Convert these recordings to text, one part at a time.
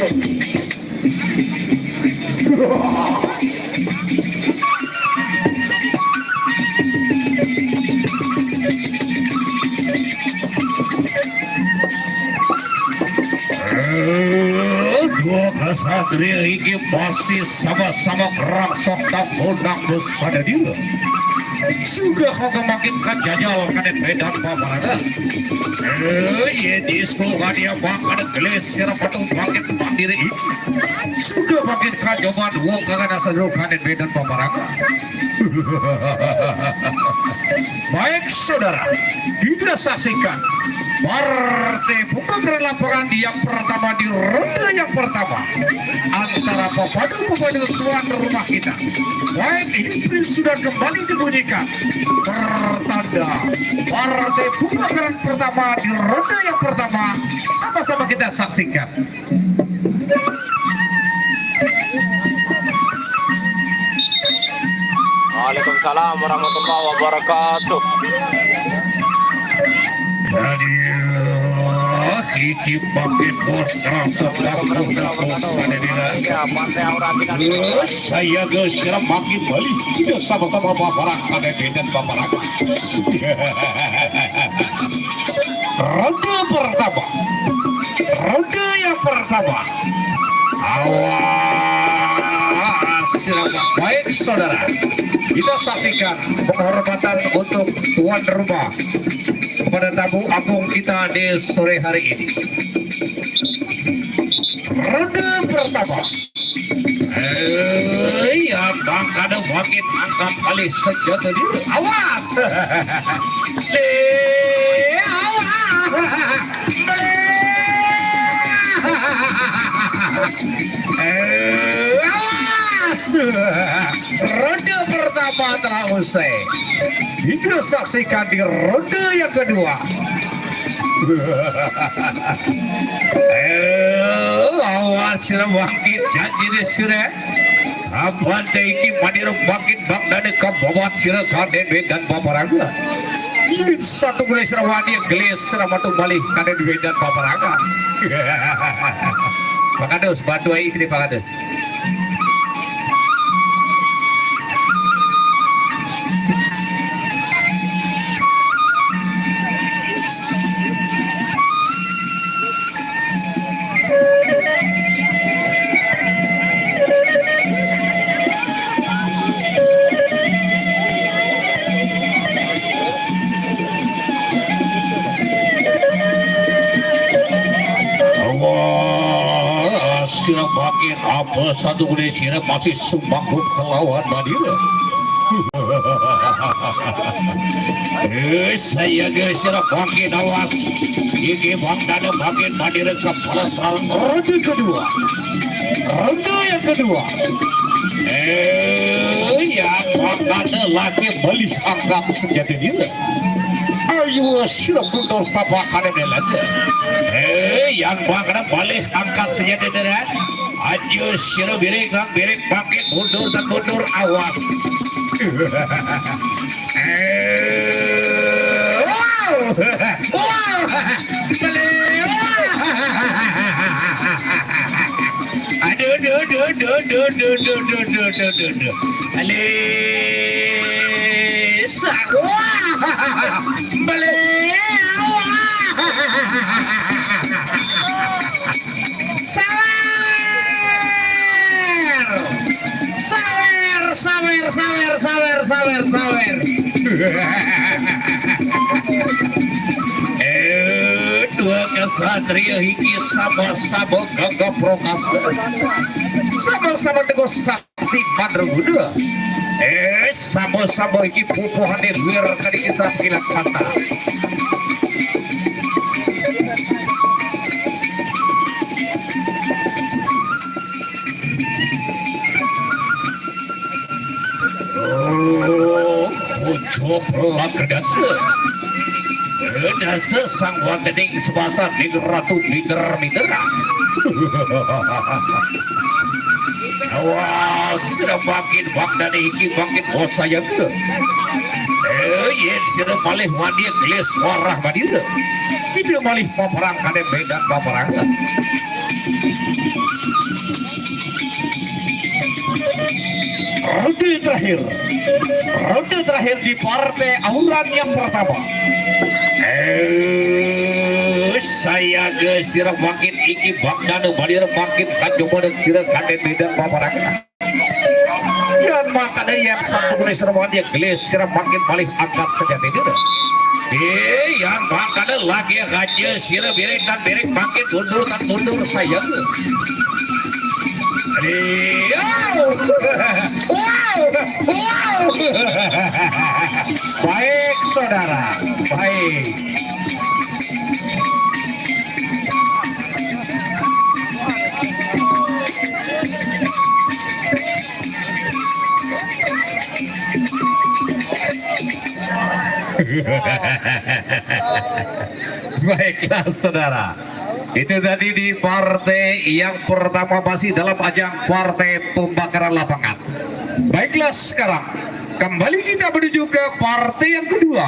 Dua kesatria ini masih sama-sama gerak serta bodak besar dia. Juga kau kemakinkan jajal kadet medan paparangan. Ye disco dia makan gelis sirap patung makin mandiri. Juga makin kajoman wong kagan asal kadet medan paparangan. Baik saudara, kita saksikan partai pembukaan lapangan yang pertama di ronde yang pertama antara pepadu tuan rumah kita. Baik ini sudah kembali dibunyikan pertanda partai pembukaan pertama di ronde yang pertama, sama-sama kita saksikan. Waalaikumsalam warahmatullahi wabarakatuh. Jadi Kiki pakai bos saya geus makin balik tidak sama-sama bapak kadet dan bapak ronde pertama, ronde yang pertama. Awas silakan. Baik saudara, kita saksikan penghormatan untuk tuan rumah kepada tamu agung kita di sore hari ini. Ronde pertama. Ya bangka ada makin angkat alih senjata dia. Awas. Ronde pertama telah usai. Kita saksikan di ronde yang kedua. Awas sirah bangkit janji deh sirah. Abang iki mandir bangkit bang dan kabawat sirah kaden dan paparaga. Satu mulai sirah wadi gelis sirah batu balik kaden dan paparaga. Pakadus batu ini pakadus. Sirap makin apa satu boleh sirap masih sumbangkut kelawan Madinah. Saya guys sirap makin awas. Ini bang dana makin Madinah kepala salam ronde kedua. Ronde yang kedua. Ya bang dana lagi beli angkat senjata dia. Ayo sirap untuk sapa kanan lagi. Yang bangkana balik angkat senjata dia. Ayo sirap birik bangkit mundur dan mundur awas. Sawer. Dua kesatria hiki sama-sama gagap prokasa, sama-sama teguh sakti Madraguna. Sama-sama hiki pupuhan yang wir kali kisah kilat kata. Coba kedasa sang wagening sebasa di ratu mider awas sudah makin bagdani iki makin saya ke sudah malih wadi gelis warah badira itu malih paparang kade bedan paparang ronde terakhir di partai auran yang pertama. Saya gesir makin iki bagdana balir makin kanjo badan sirah kaden medan paparangan. Dan maka dari yang satu mulai seremon dia gelis sirah makin balik angkat senjata itu. Yang maka lagi aja sirah berek dan berek makin mundur saya. Wow. Baik saudara, baik. Baiklah saudara, itu tadi di partai yang pertama masih dalam ajang partai pembakaran lapangan. Baiklah sekarang kembali kita menuju ke partai yang kedua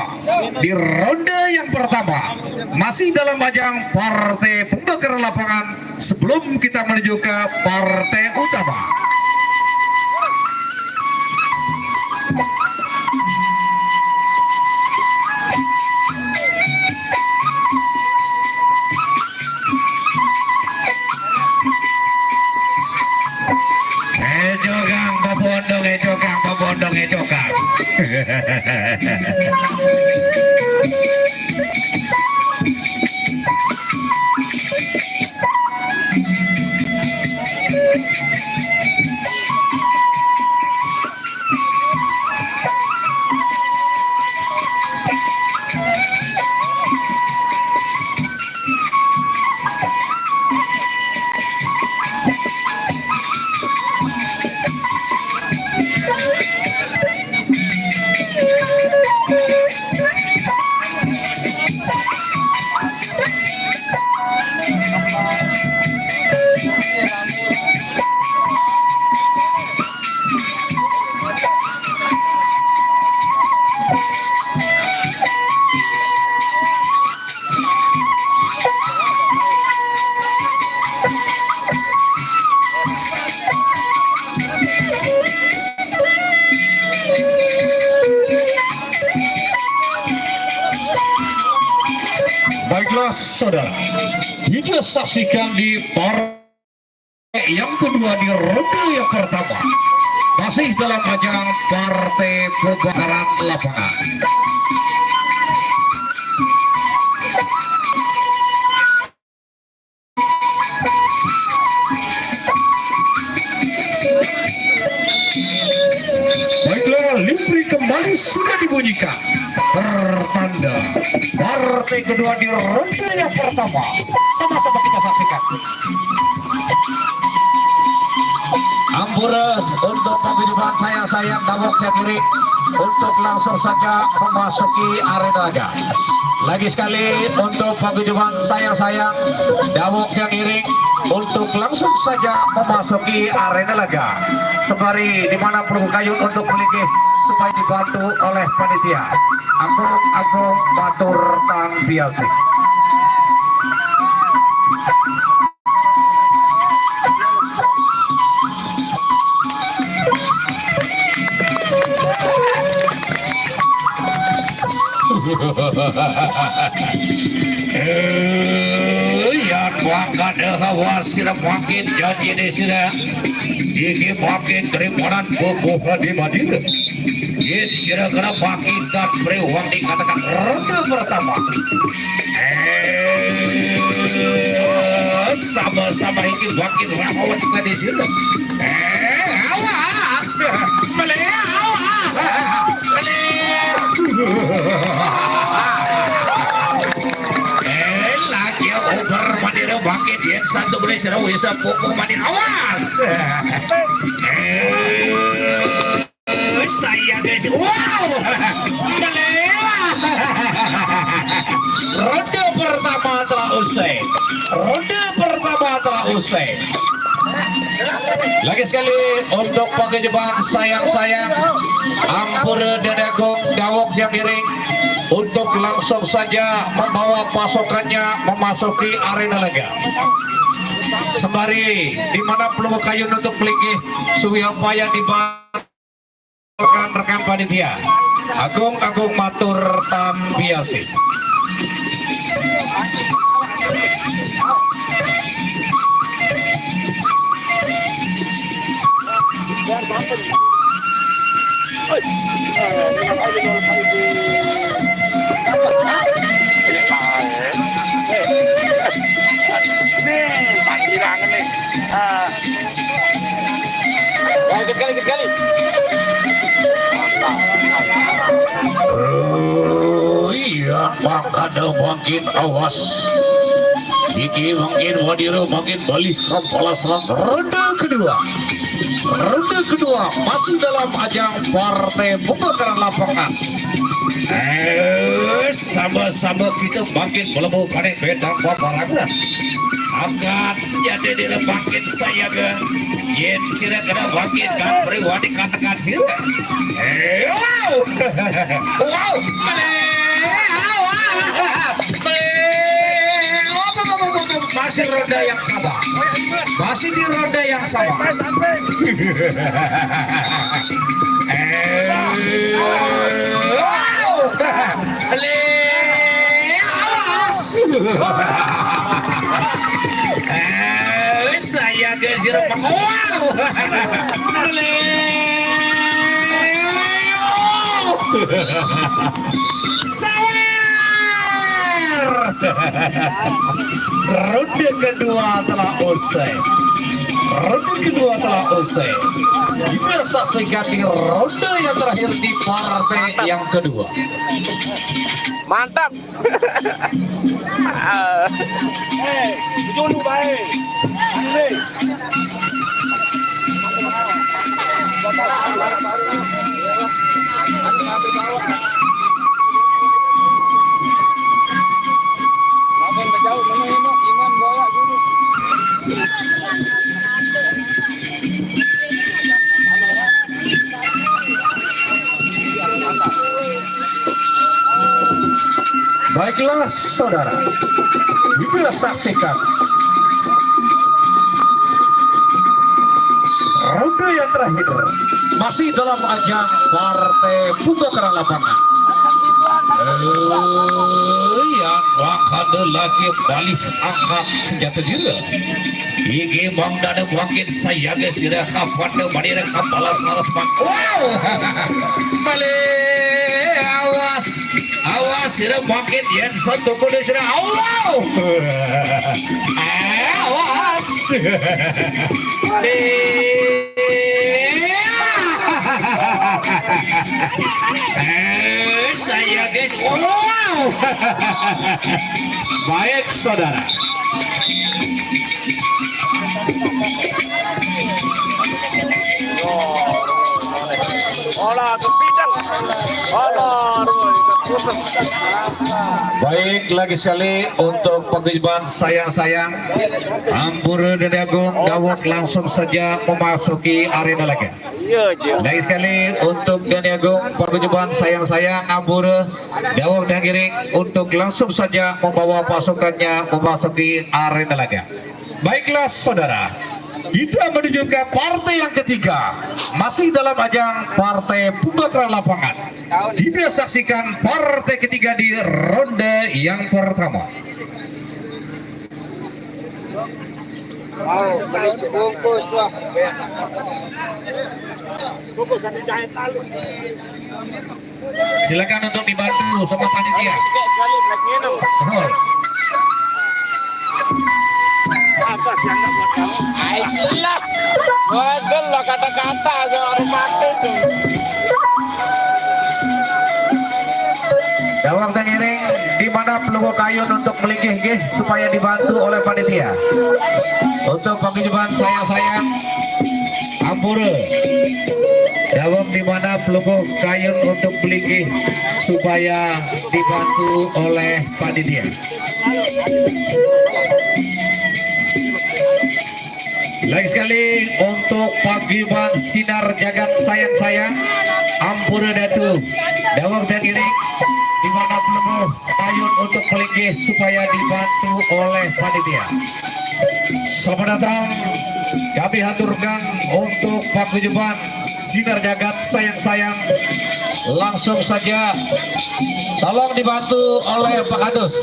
di ronde yang pertama masih dalam ajang partai pembakaran lapangan sebelum kita menuju ke partai utama. Ejokang. Baiklah saudara, kita saksikan di partai yang kedua di ronde yang pertama masih dalam ajang partai pembakaran lapangan. Baiklah, limpri kembali sudah dibunyikan. Pertanda partai kedua di ronde yang pertama. Sama-sama kita saksikan. Amburan untuk pemilihan sayang dawoknya kiri untuk langsung saja memasuki arena laga. Lagi sekali untuk pemilihan sayang dawoknya kiri untuk langsung saja memasuki arena laga. Sembari di mana perlu kayun untuk memiliki supaya dibantu oleh panitia. Agung batur tang biasi. Ya kuangkan hawa sirap makin janji ini sudah ini makin terimanan buku di Madinah. Ini sirap kena makin dan berewang dikatakan ronde pertama. Sama-sama ini makin awas di sini. Awas, lagi over Madinah bangkit yang satu boleh serau bisa pokok Madinah awas. Saya guys, wow, ronde pertama telah usai. Lagi sekali untuk pengejebaan sayang Ampura dan Agung Dawok yang miring untuk langsung saja membawa pasukannya memasuki arena laga. Sembari di mana peluru kayu untuk melingkih Suwiyapaya di panitia. Agung matur tampiasi. Ikut sekali. Iya, makanya makin awas. Iki makin wadiro makin balik kepala selang ronde kedua masih dalam ajang partai pembakaran lapangan. Sama-sama kita makin melemu kane bedang paparangan. Angkat senjata di makin saya ke yen sira kena makin kan pribadi katakan sira. Wow. Masih roda yang sama. Masih di roda yang sama. Saya geser wow. Ronde kedua telah usai. Kita saksikan di ronde yang terakhir di partai yang kedua. Mantap. Dulu baik. Baiklah saudara, kita saksikan ronde yang terakhir masih dalam ajang partai pembakaran lapangan. Yang akan lagi balik angkat senjata juga. Iki bang dana makin saya guys sudah kapan kembali kepala salah semak. Wow, balik awas sudah makin yang satu kode sudah Allah. Awas. Saya guys, wow. Baik saudara. Baik lagi sekali untuk paguyuban sayang-sayang Ampura dan Agung Dawud langsung saja memasuki arena lagi. Lagi sekali untuk Dani Agung paguyuban sayang-sayang Ampura Dawud dan Giring untuk langsung saja membawa pasukannya memasuki arena lagi. Baiklah saudara, kita menuju ke partai yang ketiga, masih dalam ajang partai pembakaran lapangan. Kita saksikan partai ketiga di ronde yang pertama. Wow, beli sebungkus lah. Bungkus sampai jahit lalu. Silakan untuk dibantu sama panitia. Oh. Atas yang nggak buat kamu. Aisyah. Waduh lah kata-kata seorang mati tuh. Dawang dan Giring di mana peluru kayun untuk melingkih supaya dibantu oleh panitia. Untuk paguyuban sayang-sayang Ampura Dawang di mana peluru kayun untuk melingkih supaya dibantu oleh panitia. Lagi sekali untuk paguyuban sinar jagat sayang-sayang Ampura Datu Dawang dan Giring di mana peluru kayun untuk melingkih supaya dibantu oleh panitia. Selamat datang kami haturkan untuk paguyuban sinar jagat sayang-sayang langsung saja tolong dibantu oleh Pak Kadus.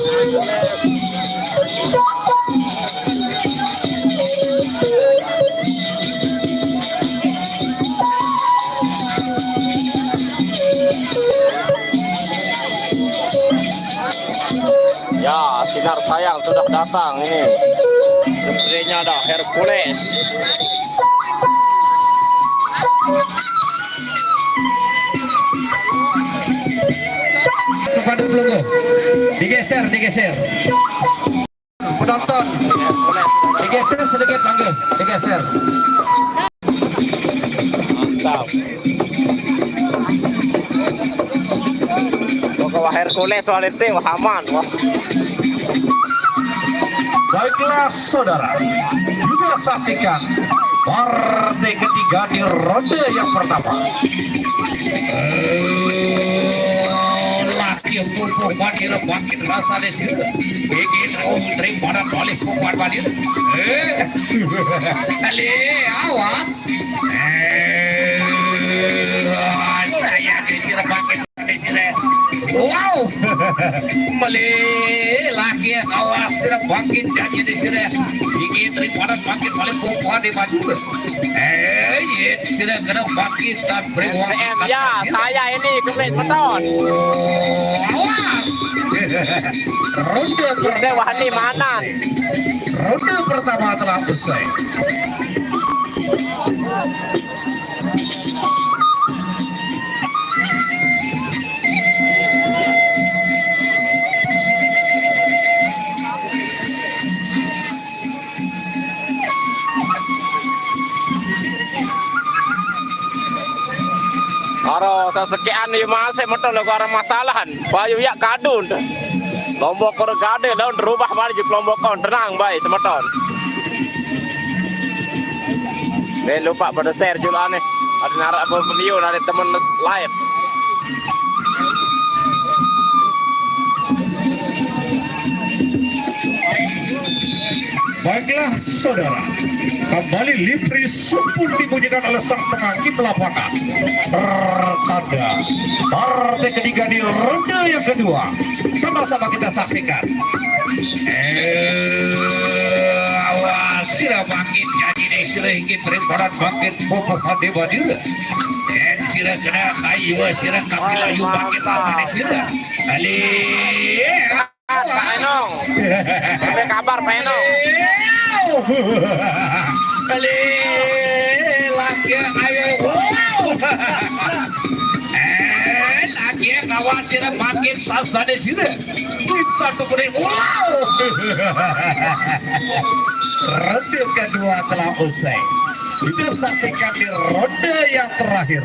Ya, sinar sayang sudah datang ini. Menterinya ada Hercules. Kepada pelunggu, digeser. Penonton, Hercules. digeser sedikit panggil, digeser. Mantap. Wah, Hercules soal itu aman. Wah. Baiklah saudara, juga saksikan partai ketiga di ronde yang pertama. Laki pupuk badir bangkit rasa desir, ingin umtri pada balik pupuk badir. Ale awas, saya desir bangkit desir. Wow, male laki awas bangkit jadi desir. Ingin umtri pada bangkit balik pupuk di badir. Sudah kena bangkit dan beri uang. Ya, saya ini kulit beton. Awas. Ronde Dewa ini mana? Ronde pertama telah usai. Aro sesekian di masa betul lo karena masalahan. Bayu ya kadun. Lombok korgade daun terubah balik lombok on tenang baik semeton. Lupa pada share juga nih. Ada narak video dari teman live. Baiklah saudara, kembali Livri Supun dibunyikan oleh sang penghakim lapangan. Pertanda partai ketiga di ronde yang kedua, sama-sama kita saksikan. Awas sila bangkit jadi deh sila ingin perimparan bangkit pupuk hati badir. Dan sila kena kayu sila kapilayu bangkit apa sila. Pak Enong. Apa kabar Pak Enong? Kali laki ayo laki kawan sila makin sasa di sini satu kuning wow. Ronde kedua telah usai, kita saksikan di ronde yang terakhir.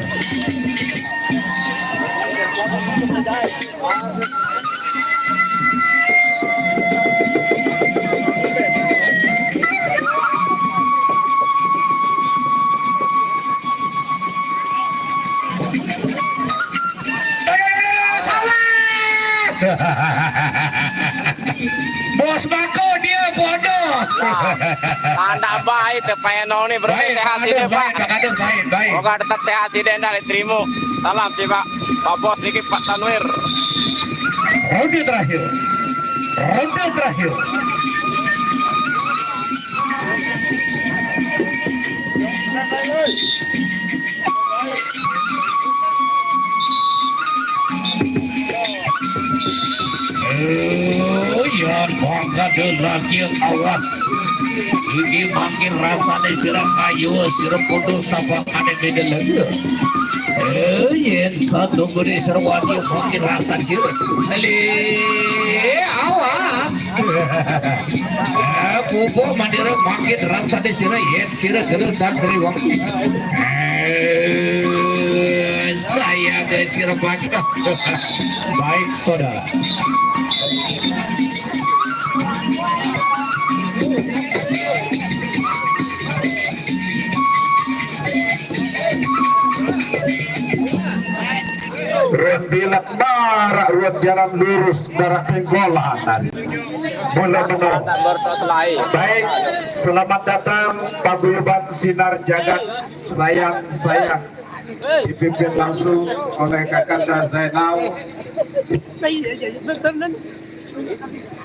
Bos Bako dia bodoh. Tanda baik Pak Enong nih bersih sehat ini Pak. Baik. Semoga tetap sehat sih dan dari terima. Salam sih Pak. Pak Bos dikit Pak Tanwir. Ronde terakhir. Ya bangga lagi awas. Ini makin rasanya sirah kayu, sirah kudus apa ada beda lagi. Yen satu gede serwadi makin rasa sirah. Awas. Pupuk mandiri makin rasa di sirah yen sirah gerus dan beri waktu. Saya ada sirah bangga. Baik saudara. Rembilak barak ruang jalan lurus darah penggolan tadi. Boleh menung. Baik, selamat datang Paguyuban Sinar Jagat sayang dipimpin langsung oleh Kakanda Zainal.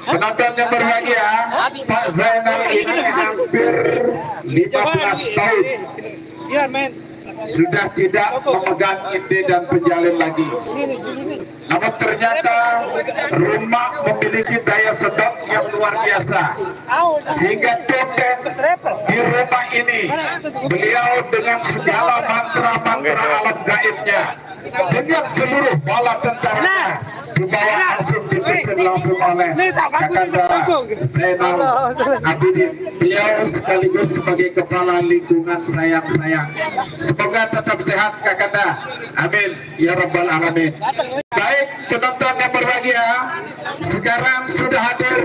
Penonton yang berbahagia, Pak Zainal ini hampir 15 tahun Iya, men. sudah tidak memegang inde dan penjalin lagi. Namun ternyata rumah memiliki daya sedot yang luar biasa, sehingga token di rumah ini beliau dengan segala mantra-mantra alam gaibnya, dengan seluruh bala tentaranya dibawa langsung dipimpin langsung oleh Kakanda Zainal Abidin. Beliau sekaligus sebagai kepala lingkungan sayang-sayang. Semoga tetap sehat Kakanda. Amin ya rabbal alamin. Baik penonton yang berbahagia, sekarang sudah hadir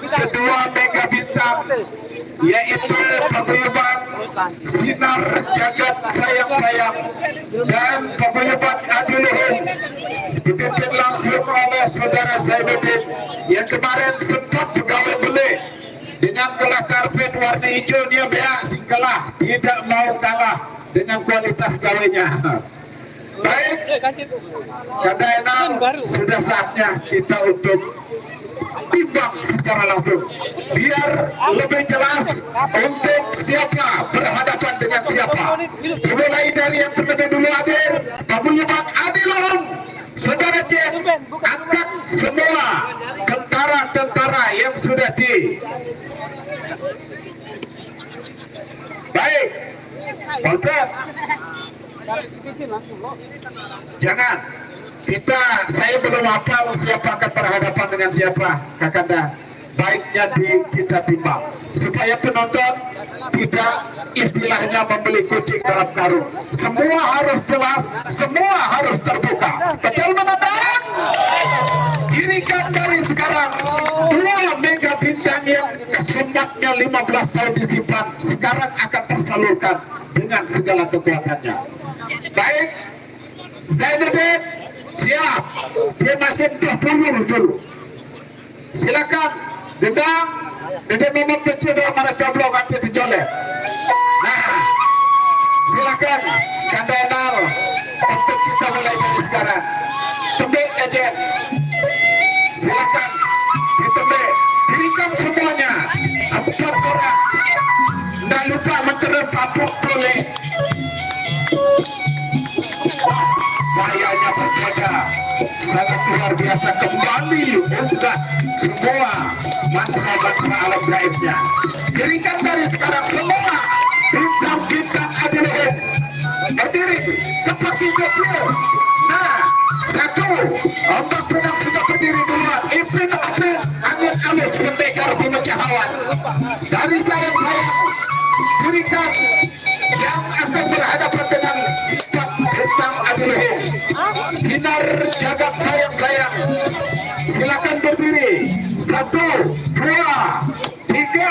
kedua mega bintang, yaitu paguyuban Sinar Jagat Sayang-Sayang dan paguyuban Adiluhung, dipimpin langsung oleh saudara Zainuddin yang kemarin sempat pegawai beli dengan gelar karpet warna hijau. Dia beak singkalah, tidak mau kalah dengan kualitas gawainya. Baik, kadang sudah saatnya kita untuk timbang secara langsung biar lebih jelas untuk siapa berhadapan dengan siapa. Dimulai dari yang terlebih dulu hadir paguyuban Adiluhung. Saudara Cek, angkat semua tentara-tentara yang sudah di. Baik, Polpet. Jangan. Saya belum hafal siapa akan berhadapan dengan siapa, Kakanda. Baiknya kita timbang supaya penonton tidak istilahnya membeli kucing dalam karung. Semua harus jelas, semua harus terbuka. Betul penonton? Dirikan dari sekarang dua mega bintang yang kesemaknya 15 tahun disimpan sekarang akan tersalurkan dengan segala kekuatannya. Baik, Zainuddin siap, dia masih terpuyul dulu. Silakan, Dedang memang pencuri mana coblok nanti dijolek. Nah, silakan Kandanal untuk kita mulai dari sekarang. Tembik ejen, silakan ditembik, dirikan semuanya 4 orang. Dan lupa menterem papuk boleh. Bahayanya berbeda, sangat luar biasa. Kembali untuk semua mantra-mantra alam gaibnya. Dirikan dari sekarang semua bintang-bintang Adiluhung berdiri seperti 20. Nah, 1 ombak pedang sudah berdiri duluan. Ipin angin alus pendekar di mecahawan. Dari sayang-sayang dirikan yang akan berhadapan dengan bintang Adiluhung, Sinar Jagat Sayang-Sayang. Silakan berdiri. 1, 2, 3.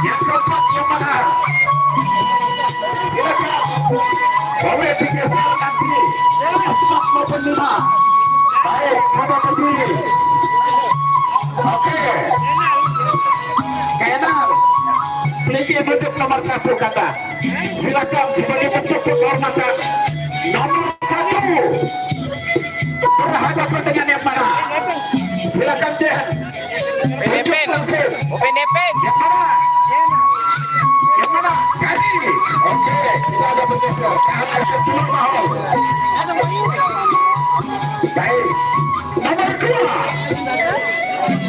Yang keempat yang mana? Silakan. Boleh digeser nanti. 4 maupun 5. Baik, sama berdiri. Oke. Keenam. Peliti bentuk nomor 1 kata. Silakan sebagai bentuk penghormatan. Nomor 1 berhadapan dengan yang mana? Silakan Cek. Penepin. Penepin. Yang mana? Yang mana? Jadi. Oke, tidak ada bergeser. Karena kedua mau. Baik. Nomor 2.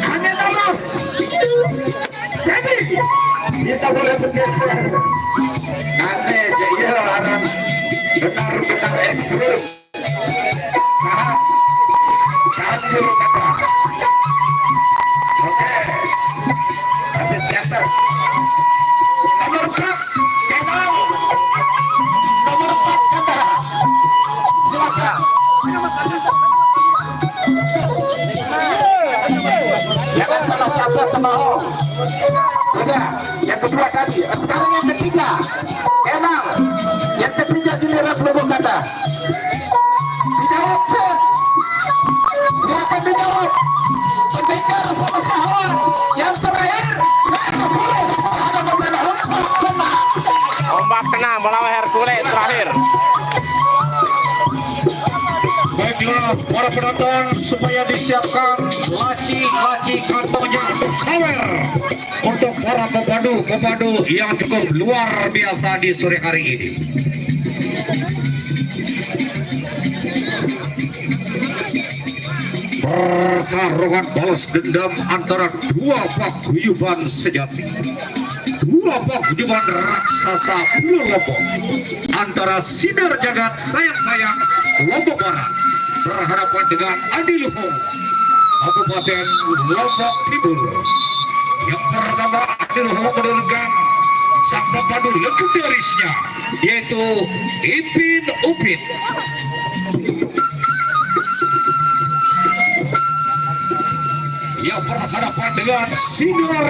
Hanya lurus. Jadi kita boleh bergeser. Nanti ya orang benar-benar ekstrim. Tahan dulu kata. Oke. Masih catat. Nomor 4. Kenal. Nomor 4 kata. Silakan. Jangan salah satu teman. Sudah, yang kedua tadi. Sekarang yang ketiga. Kenal. Yang ketiga giliran peluru kata. Dijawab, Cek. Silakan dijawab. Pendekar sama sahabat. Yang terakhir. Ombak kena. tenang melawan Hercules terakhir. Baiklah para penonton, supaya disiapkan laci kantongnya untuk sawer untuk para pepadu yang cukup luar biasa di sore hari ini. Pertarungan balas dendam antara dua paguyuban sejati, dua paguyuban raksasa Pulau Lombok, antara Sinar Jagat Sayang-Sayang Lombok Barat berhadapan dengan Adi Luhung Kabupaten Lombok Timur. Yang pertama, Adi Luhung menurunkan sang pepadu legendarisnya, yaitu Ipin Upin. Yang berhadapan dengan Sinar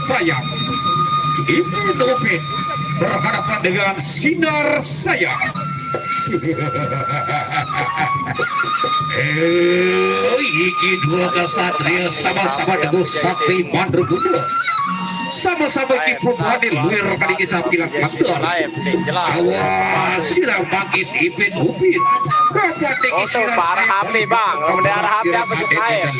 Sayang. Ipin Upin berhadapan dengan Sinar Sayang. Iki dua kesatria sama-sama dengan sakti Mandraguna, sama-sama tipu adil luar kali kisah bilang mantul. Awas sirah bangkit Ipin Upin. Untuk para HP bang, kemudian HP apa air.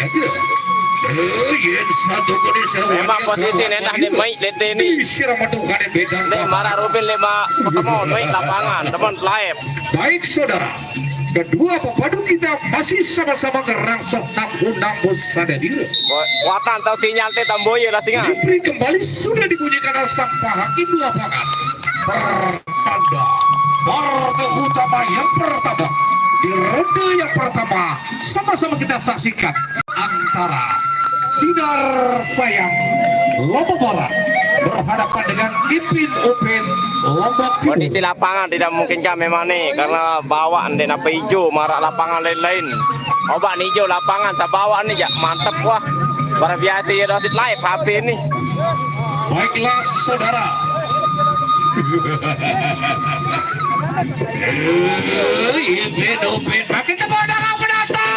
Memang posisi nenah di baik lete ini. Nek marah Rupin lima ketemu baik lapangan teman live. Baik saudara, kedua pepadu kita masih sama-sama ngerangsok nambun sada diri. Watan tahu sinyal teh tamboyo lah singa. Diberi kembali sudah dibunyikan sampah hakim lapangan. Pertanda partai utama yang pertama di ronde yang pertama sama-sama kita saksikan antara Sinar Sayang Lombok Barat berhadapan dengan Ipin Upin Lombok Timur. Kondisi lapangan tidak memungkinkan memang nih karena bawaan dan apa hijau marak lapangan lain-lain. Obat hijau lapangan tak bawa nih ya mantap wah. Luar biasa ya dosit live HP ini. Baiklah saudara. Ipin Upin makin kepada penonton.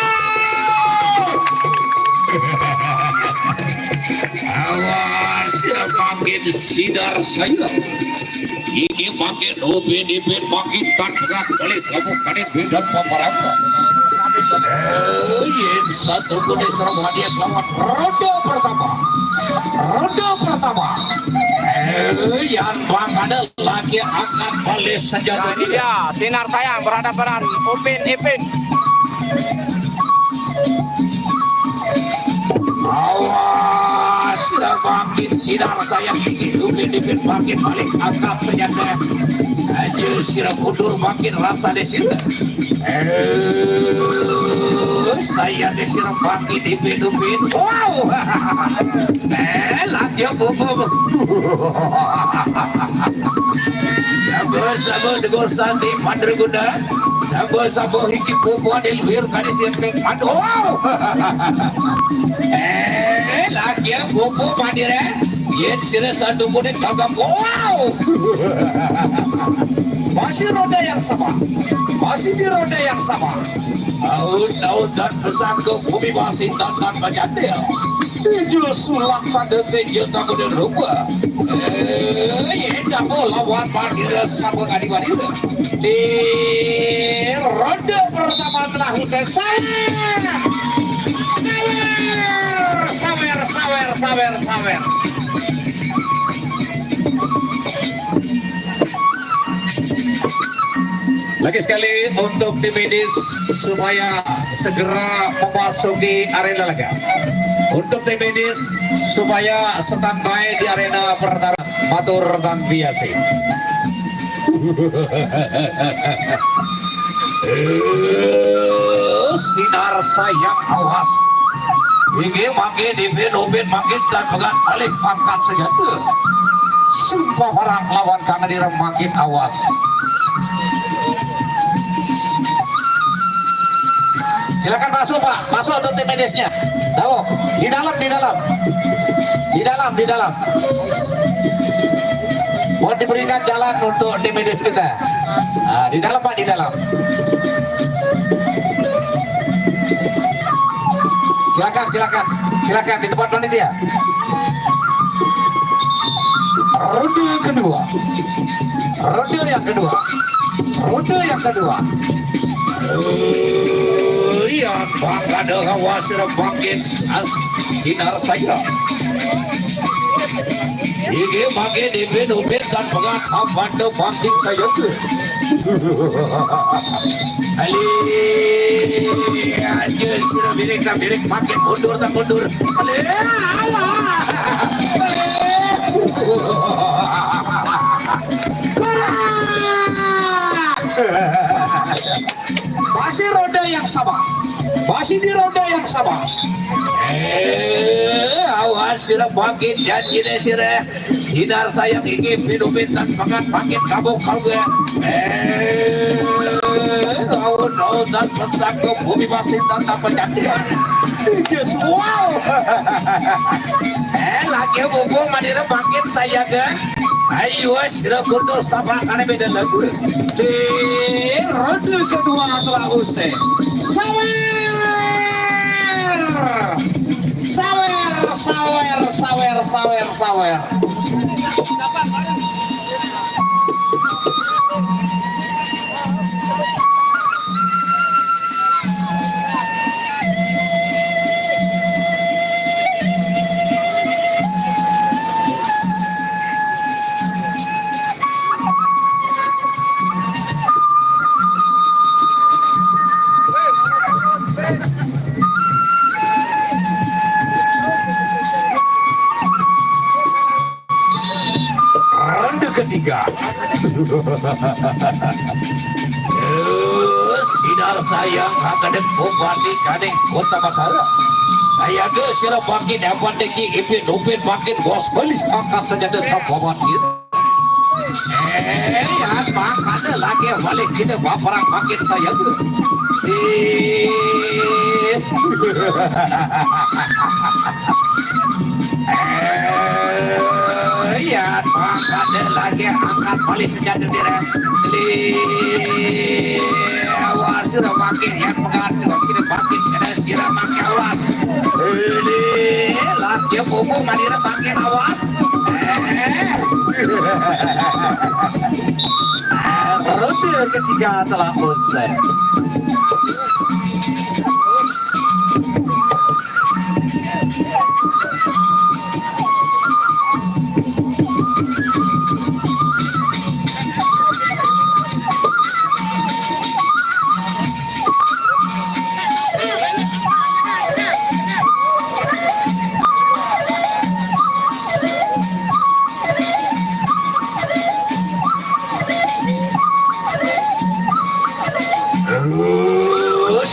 Awas ya makin Sinar Sayang. Ini makin Upin makin tanggap balik kamu kadit bedan pemerintah. Satu kuda serang hadiah lawan ronde pertama. Yang bangkada lagi akan balik senjata dia. Ya, Sinar Sayang berhadapan Upin Ipin. Awas makin Sinar Sayang Upin makin balik angkat senjata. Aja sirap mundur makin rasa di sini. Saya disiram makin Ipin. Wow. Lagi bobo. Sabar dengan Santi Mandraguna. Sabar hiki bobo adil wir kali siapkan. Wow. Lagi bobo mandiri. Yen sila satu kulit kagak. Wow. Masih roda yang sama. Masih di roda yang sama. Tahun dan pesan ke bumi masih dan berjati. Justru laksana tinjau takut dan rupa. Tak mau lawan parkir sama adik-adik. Di ronde pertama telah usai sawer. Lagi sekali untuk tim medis supaya segera memasuki arena laga. Untuk tim medis supaya standby di arena pertarungan matur dan biasa. Sinar Sayang awas. Ini makin Ipin makin dan pegang balik pangkat senjata. Sumpah orang lawan karena dia makin awas. Silakan masuk Pak, masuk untuk tim medisnya. Tahu, di dalam. Mau diberikan jalan untuk tim medis kita. Nah, di dalam Pak, di dalam. Silakan di tempat panitia. Ronde kedua. Ronde yang kedua. Ronde yang kedua. Lihat bangga dengan wasir bangkit sinar saya. Ini bagi dibin-ubinkan pengat abad bangkit saya tuh. Ali, aja sudah birik makin mundur tak mundur. Ali, masih roda yang sama, masih di roda yang sama. Awas sirah bangkit janji deh sirah. Hindar sayang ini pinupin dan pangat bangkit kamu gue. Daun dan pesak ke bumi masih tanpa penyantian. Just wow. Lagi bubung manira bangkit saya kan. Ayo sirah kundur tapak karena beda lagu. Di ronde kedua telah usai. Sawer. Ketiga. Sinar sayang akan bupati kadeng kota Mataram. Saya ke sirah bangkit dapat deki ipin upin bangkit bos beli angkat saja tetap bawati. Makanya lagi balik kita baperang bangkit saya tuh. Lihat ada lagi angkat balik senjata direm. Awas sudah makin yang mengerti kita makin ada sirah makin awas. Lagi bubu manira makin awas. Ronde ketiga telah usai.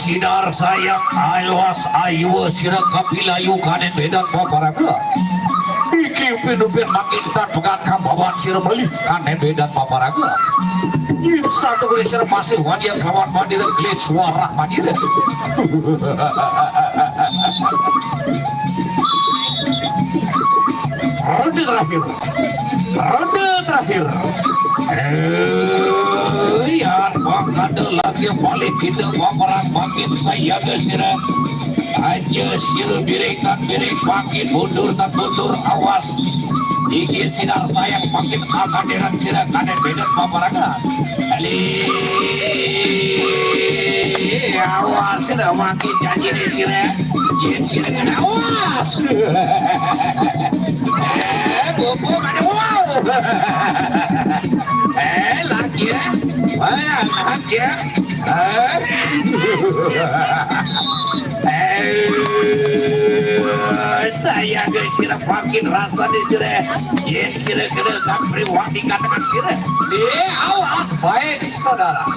Sinar sayang awas ayu sirah kapilayu kanen bedan paparaga. Iki pinupin makin tak pegat kabawan sirah beli kanen bedan paparaga. Satu kali sirah masih wadian kawan mandira gelis suara mandira. Ronde terakhir. Lihat ada lagi balik kita orang makin saya gesira aja sirah birikan makin mundur tak mundur awas ingin sinar sayang makin akan dengan sirah kanan bedan paparaga. Awas sirah makin janji di sirah sirah kan awas. Bobo mana wow. Lagi ya. Lagi ya. Saya gesirah makin rasa di sirah. Yen sirah kena tak priwak dikatakan sirah. Awas baik saudara.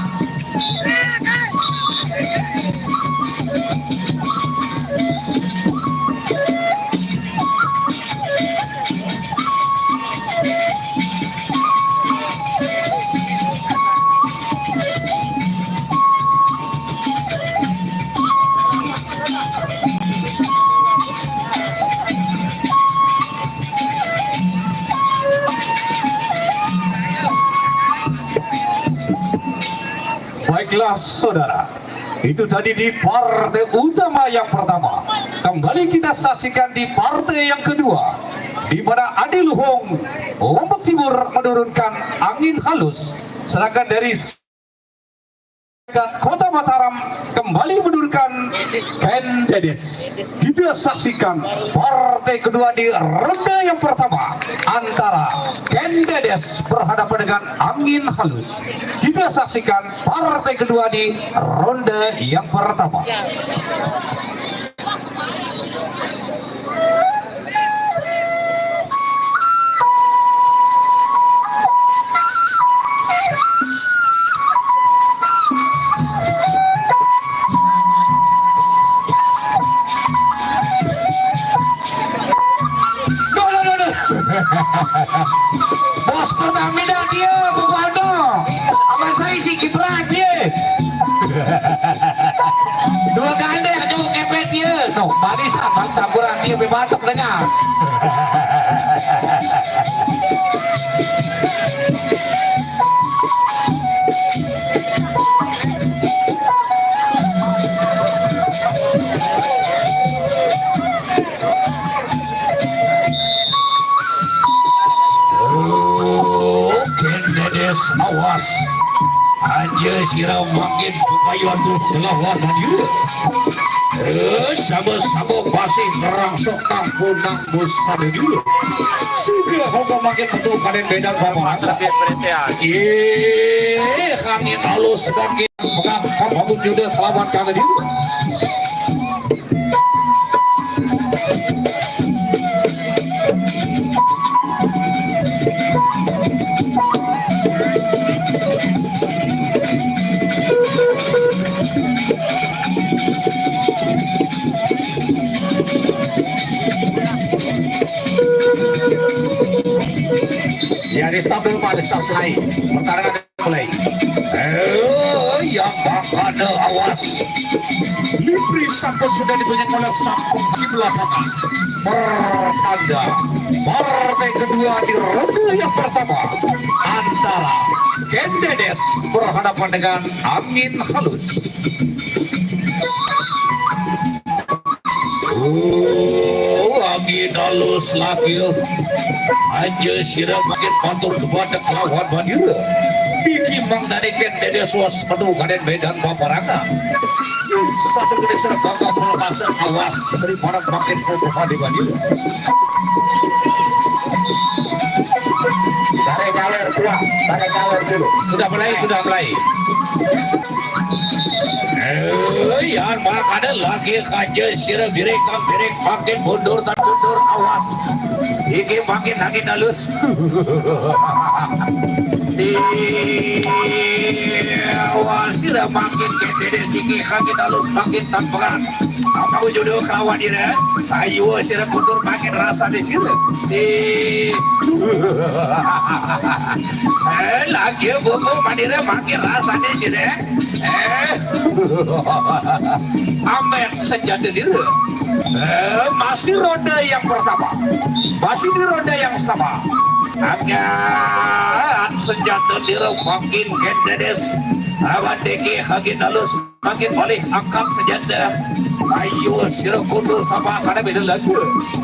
Baiklah saudara, itu tadi di partai utama yang pertama. Kembali kita saksikan di partai yang kedua. di mana Adi Luhung Lombok Timur menurunkan angin halus, sedangkan dari Kota Mataram kembali menurunkan Ken Dedes. Kita saksikan partai kedua di ronde yang pertama antara Ken Dedes berhadapan dengan angin halus. Kita saksikan partai kedua di ronde yang pertama. Bos Pertamina dia Bupano sama saya si Gibran dia dua kali aja kepet dia no barisan bangsa kurang dia bebatok dengar. Awas aja siram makin supaya tuh lawan dia sama-sama masih merangsok kampung musa dia sudah hoga makin betul kalian beda sama angin halus makin pegang kamu juga selamat kalian dia. Ya, di stop dulu Pak, di stop play. Pertarungan mulai. Yang bakal awas. Libri Sampun sudah dibunyikan oleh Sampun di belakangan. Pertanda partai kedua di ronde yang pertama antara Ken Dedes berhadapan dengan angin halus. Angin halus lagi aja sirap makin pantul kepada lawan banjir. Bikin bang dari Ken Dedes was penuh kaden medan paparanga. Satu kali serap bangga pelepasan awas daripada makin penuh di banjir. Tarik cawer dulu. Sudah mulai. Yang ada lagi aja sirap direk makin mundur awas. Iki makin angin halus. Awas sudah makin gede siki angin halus makin tampak. Kamu jodoh kawan dia. Ayo sudah mundur makin rasa di sini. Lagi buku mandiri makin rasa di sini. Amet senjata diri. Masih ronde yang pertama, masih di ronde yang sama. Angkat senjata diri makin Ken Dedes. Awak teki makin halus makin balik angkat senjata. Ayo sirap kundur sama karena beda lagi.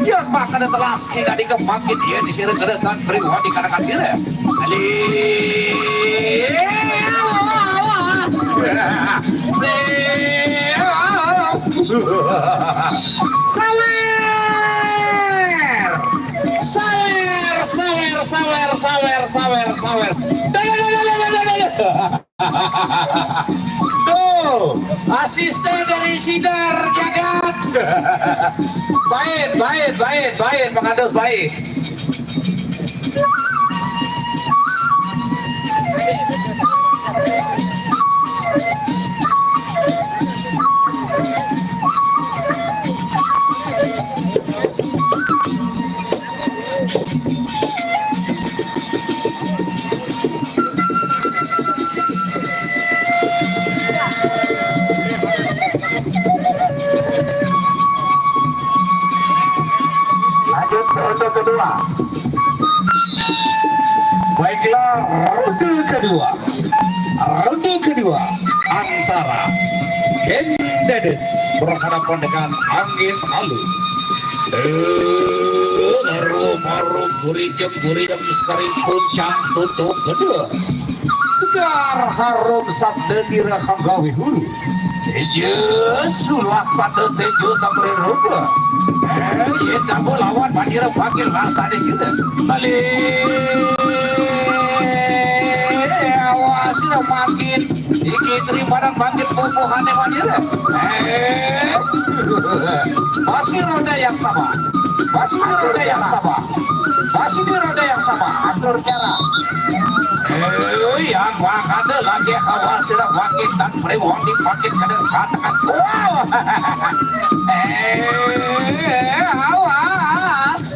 Biar makan telas hingga dikep makin dia disirap kedekan beriwah di kanan diri. Sawer. Tuh, asisten dari Sidar Jagat. Baik, pengados baik. Ronde kedua. Baiklah, ronde kedua antara Ken Dedes berhadapan dengan angin halus. Harum gurijem sekali puncak tutup kedua segar harum sabda diraham gawe hulu sulak sabda tejo tamri rupa ya kamu lawan panjira pakil rasa di sini balik awas makin iki terimadan makin bubuhannya panjira masih roda yang sama masih di roda yang sama atur cara yang ada lagi khawatir makin dan berewang dipakai kadang katakan wow awas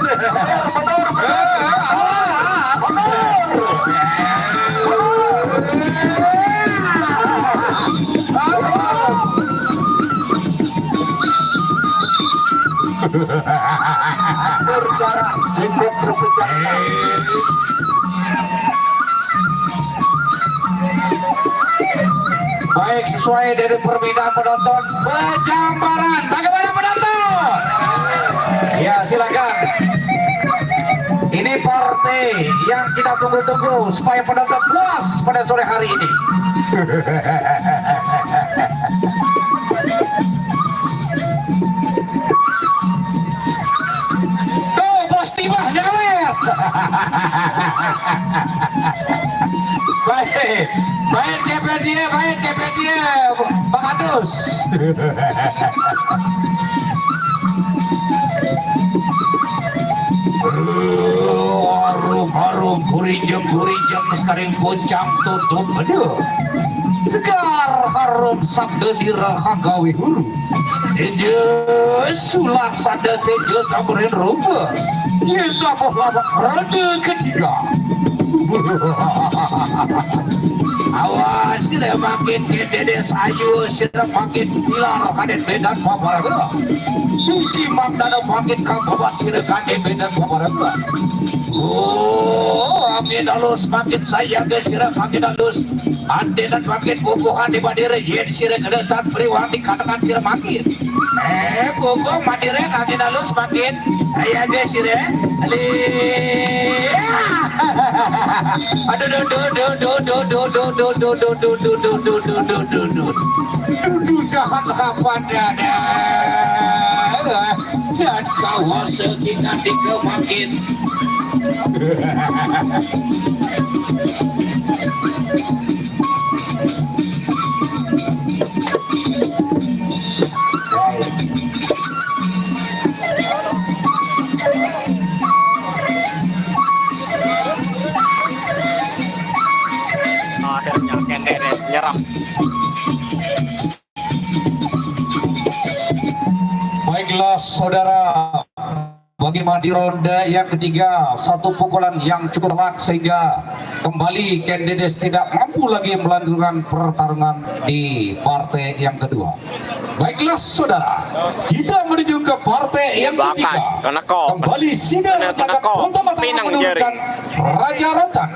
berjarak sedikit sepecah baik sesuai dari permintaan penonton berjambaran bagaimana penonton ya silakan ini partai yang kita tunggu-tunggu supaya penonton puas pada sore hari ini baik kepe dia Bang Adus harum gurijem sekarang puncak tutup aduh segar harum sabda diraha gawe hulu sulak sabda tejo tamrin rupa ya kamu lawak roda ketiga awas sila makin kededes ayu sila makin pilar kadet bedan paparaga suki magdana makin kababat sila kadet bedan paparaga amin halus makin sayang sila makin halus ande dan makin bubuhan di badire yen sila kedetan periwang dikatakan sila makin bubuh madire amin halus makin sayang sila aduh jahat kapan dan kau sekitar dikemakin akhirnya Kendedes nyerah. Baiklah saudara, bagaimana di ronde yang ketiga satu pukulan yang cukup telak sehingga kembali Kendedes tidak mampu lagi melanjutkan pertarungan di partai yang kedua. Baiklah saudara, kita menuju ke partai yang ketiga. Kembali singa ratakan untuk menurunkan Raja Rotan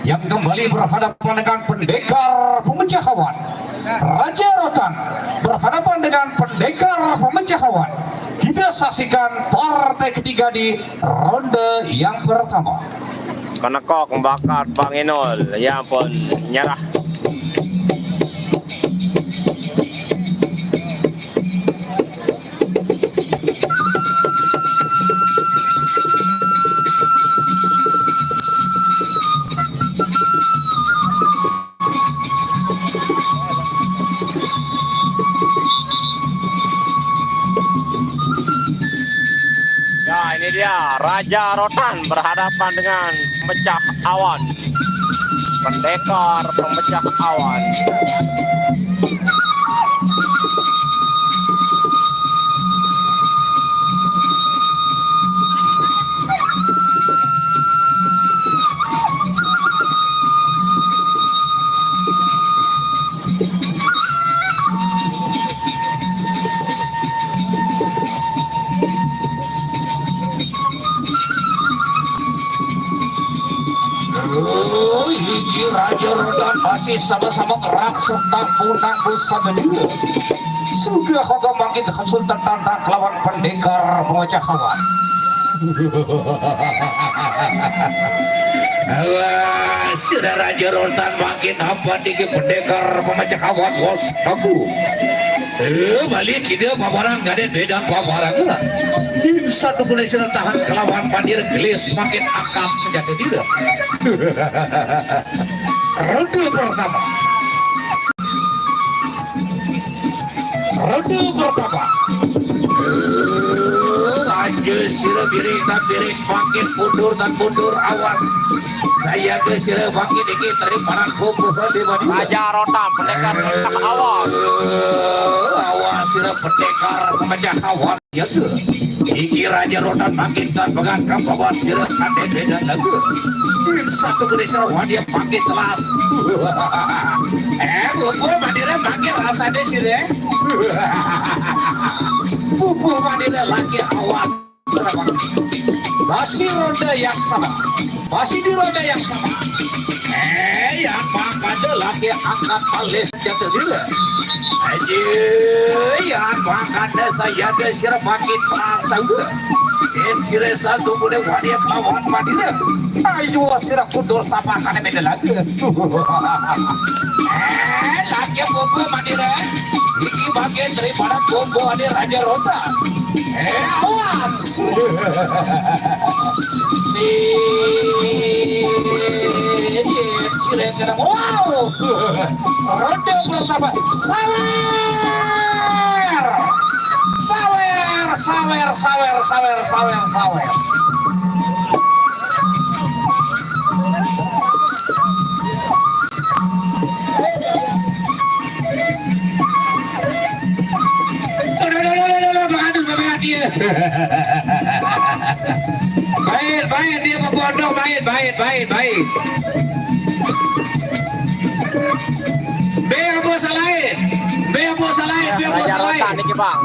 yang kembali berhadapan dengan pendekar pemecah hawan. Raja Rotan berhadapan dengan pendekar pemecah hawan. Kita saksikan partai ketiga di ronde yang pertama. Kenekok membakar Bang Inul yang pun nyerah. Ini dia Raja Rotan berhadapan dengan pemecah awan, pendekar pemecah awan. Raja Rotan masih sama-sama kerak serta punang bersama dulu. sudah kau makin Sultan tantang kelawan pendekar pemecah kawan. Awas, sudah Raja Rotan makin apa dikit pendekar pemecah kawan bos aku. Balik kita paparan gak ada beda paparan lah. Satu boleh sudah tahan kelawan pandir gelis makin akam menjadi tidak. Ronde pertama. Ronde pertama. Lanjut sila birik dan birik makin mundur dan mundur, awas. Saya ke sila makin dikit dari para kumpul di bawah. Raja Rotan pendekar awas. Awas sila pendekar pemecah kawan ya ke. Iki Raja Rotan makin dan pegang kawan sila kade beda lagu. Satu kali sila wadia makin kelas. Pupul mandira makin rasa deh sila. Pupul mandira lagi awas. Masih ronde yang sama. Masih di ronde yang sama. Yang makanya lagi angkat alis jatuh juga. Yang makanya saya desir makin perasa juga. Sire satu boleh wadia lawan madina. Ayo sirap putus apa kan beda lagi. Lagi pupul mandira. Ini bagian daripada combo ada Raja Rotan. Awas. Wow. Ronde pertama. Sawer. Baik dia membodong, baik. Biar bos lain. Raja Rotan ini bang.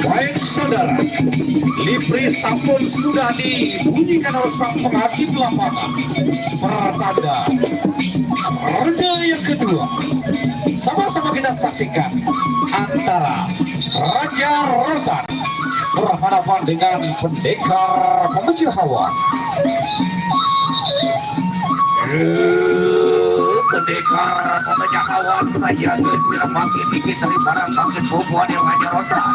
Baik saudara, Lipri sampun sudah dibunyikan oleh sang penghakim lapangan. Pertanda ronde yang kedua, sama-sama kita saksikan antara Raja Rotan berhadapan dengan pendekar pemecah hawa. Pendekar pemecah kawan saja sirap bangkit dikit dari barang bangkit boboan yang Raja Rotan.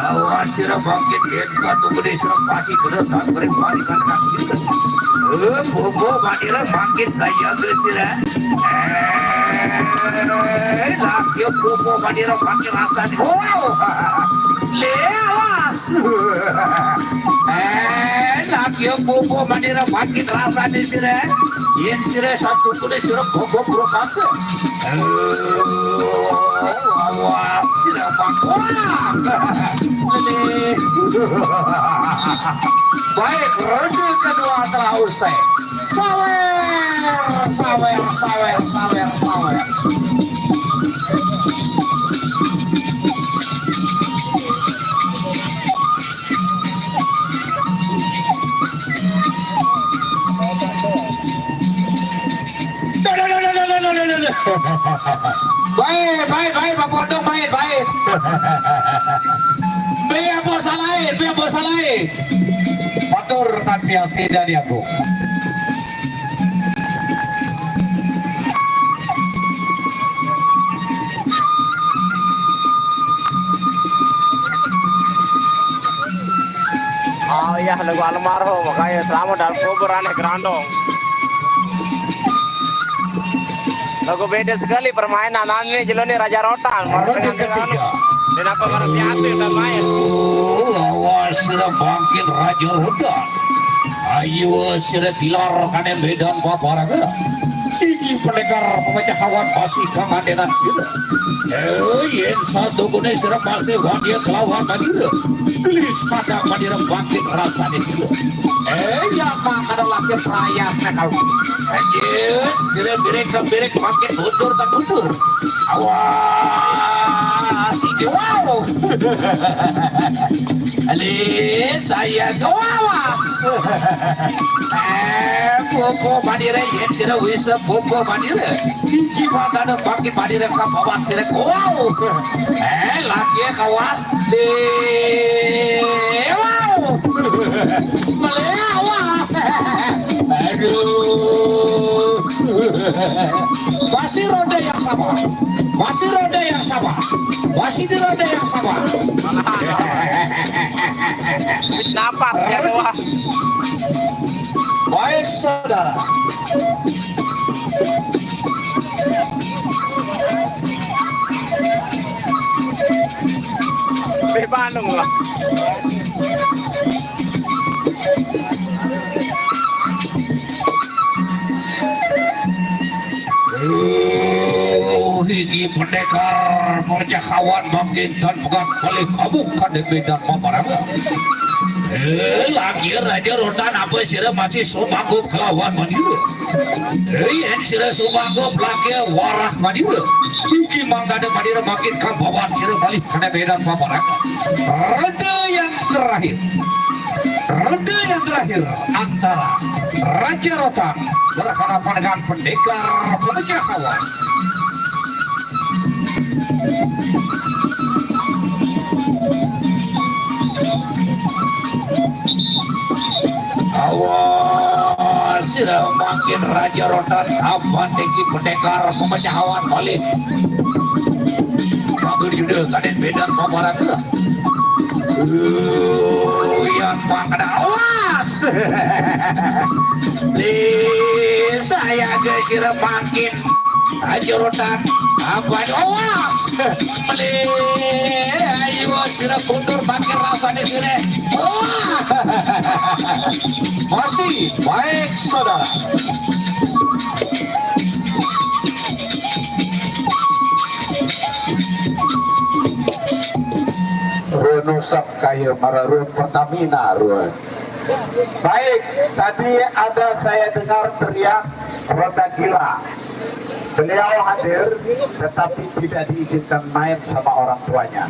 Awas sirap bangkit yang satu gede sirap pasti kedepan beri balikan kaki. Bobo badira bangkit saja sirap. Laki bobo badira bangkit rasa. Wow, lewas. Laki bobo badira bangkit rasa di sini. Yang sirap satu gede sirap bobo berkasa. Awas sirap bangkit. Baik, ronde kedua telah usai. Sawer. Baik, Pak Pondok, baik. Biar bos lain. Motor tanpa sedan ya, Bu. Oh iya, lagu almarhum makanya selamat dalam kubur aneh gerandong. Lagu beda sekali permainan ini jeloni Raja Rotan. Ronde ketiga. Kenapa luar biasa udah main? Awas sudah bangkit Raja Rotan. Ayo sudah pilar kane medan paparan. Ini pendekar pemecah kawan masih kemandenan sudah. Yang satu gune sudah masih wadia kelawan tadi. Gelis pada madira bangkit rasa di situ. Yang makan laki perayaan kau. Anjir, sirek bangkit mundur tak mundur. Awas, si wow. Alis, saya awas. Popo madira yang sirek wisa popo madira. Iki makan bangkit madira kapawan sirek wow. Laki kawas di wow. Melewa. Aduh. Masih roda yang sama. Masih roda yang sama. Masih di roda yang sama. Wis napas ya wah. Baik saudara. Bebanung lah. Higi pendekar perjakawan mungkinkan bukan kali kamu kan di bidang peperangan. Lagi raja rotan apa sira masih sumagup kelawan maniru. Yang sira sumagup lagi warah maniru. Higi mangkada maniru makin kampawan sira balik kan di bidang peperangan. Ronde yang terakhir. Ronde yang terakhir antara Raja Rotan berhadapan dengan pendekar penjakawan. Awas, sudah makin Raja Rotan kapan tinggi pendekar penjakawan balik. Sambil juga kaden bedan paparan itu. Yang makan awas. Saya gesir makin Raja Rotan apa awas. Ayo sudah kundur makin rasa di sini. Masih baik saudara. Runusak kayu mararun Pertamina ruan. Baik, tadi ada saya dengar teriak roda gila. Beliau hadir, tetapi tidak diizinkan main sama orang tuanya.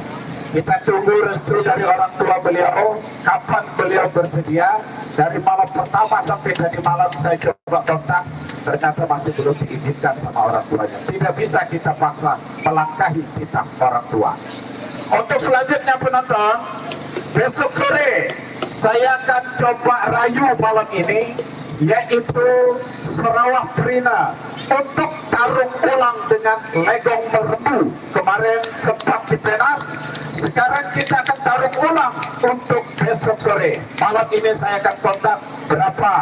Kita tunggu restu dari orang tua beliau, kapan beliau bersedia. Dari malam pertama sampai tadi malam saya coba kontak, ternyata masih belum diizinkan sama orang tuanya. Tidak bisa kita paksa melangkahi kita orang tua. Untuk selanjutnya penonton, besok sore saya akan coba rayu malam ini, yaitu Sarawak Trina untuk tarung ulang dengan Legong Merembu. Kemarin sempat dipenas, sekarang kita akan tarung ulang untuk besok sore. Malam ini saya akan kontak berapa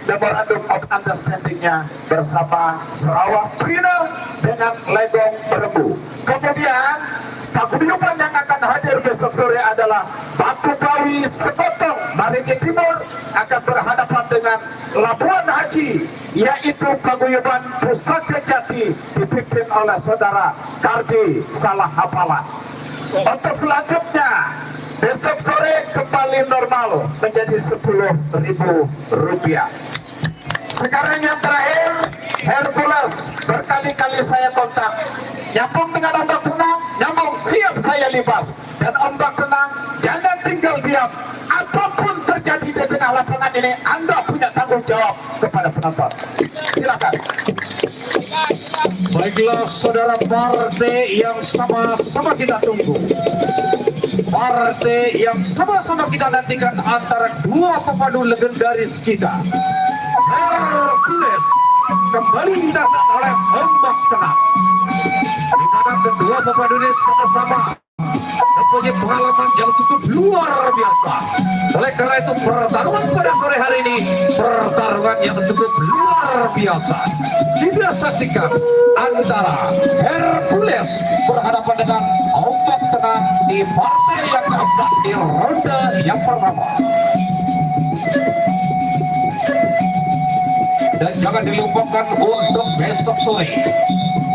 Memorandum of Understanding-nya bersama Sarawak Trina dengan Legong Merembu. Kemudian paguyuban yang akan hadir besok sore adalah Batu Kawi Sekotong Marije Timur akan berhadapan dengan Labuan Haji, yaitu paguyuban Pusaka Jati dipimpin oleh saudara Kardi Salah Hafalan. Untuk selanjutnya besok sore kembali normal menjadi Rp10.000. Sekarang yang terakhir, Hercules berkali-kali saya kontak. Nyambung dengan ombak tenang, nyambung siap saya libas. Dan ombak tenang, jangan tinggal diam. Apapun terjadi di tengah lapangan ini, Anda punya tanggung jawab kepada penonton. Silakan. Baiklah saudara, partai yang sama-sama kita tunggu. Partai yang sama-sama kita nantikan antara dua pepadu legendaris kita. Hercules kembali didatang oleh ombak tenang. Di mana kedua pepadu ini sama-sama mempunyai pengalaman yang cukup luar biasa. Oleh karena itu pertarungan pada sore hari ini pertarungan yang cukup luar biasa. Kita saksikan antara Hercules berhadapan dengan ombak tenang di partai yang keempat di ronde yang pertama. Dan jangan dilupakan untuk besok sore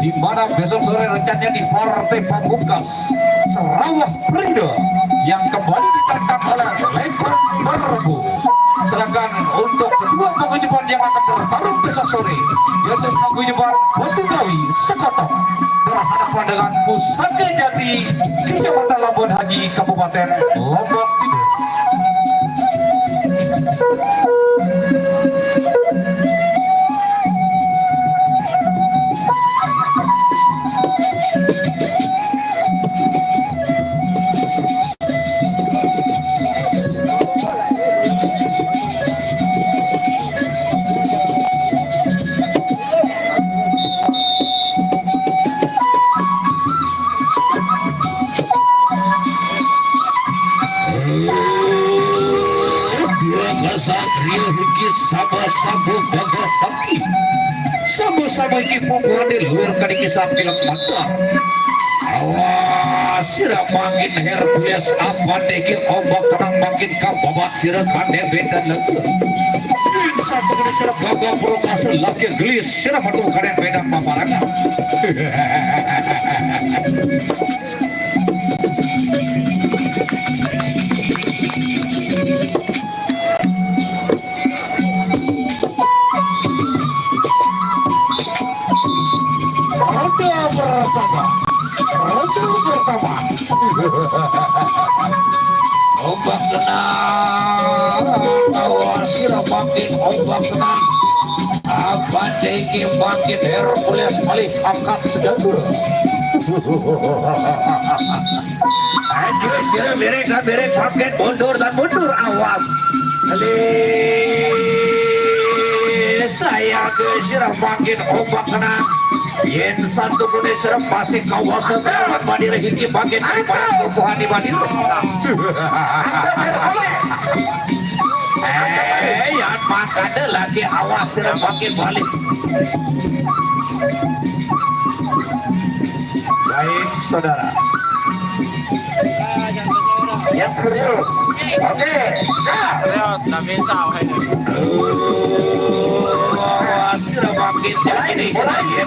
di mana besok sore rencananya di partai pamungkas Sarawak Pride yang kembali ditantang oleh Lekon Merbu. Sedangkan untuk kedua paguyuban yang akan bertarung besok sore yaitu paguyuban Botugawi Sekotong berhadapan dengan Pusaka Jati Kecamatan Labuan Haji Kabupaten Lombok Timur. Sama-sama iki pembuhan di luar kali kisah film mata. Awas sirah makin Hercules apa deki ombak tenang makin kababat sirah kande beda lagi. Satu kali sirah gagah prokasa laki gelis sirah matu kade beda paparangan. Pertama ombak tenang awas sirah makin ombak tenang apa deki makin Hercules balik angkat sejagur. Anjir sirah berek makin mundur dan mundur awas saya ke sirah makin ombak tenang yen satu kuning serem pasti kawasan kawan Madira hingga bagian daripada tumbuhan di Madira. Yang makanya lagi awas serem makin balik. Baik saudara. Yang serius. Oke. Serius, nggak bisa. Sirah makin ini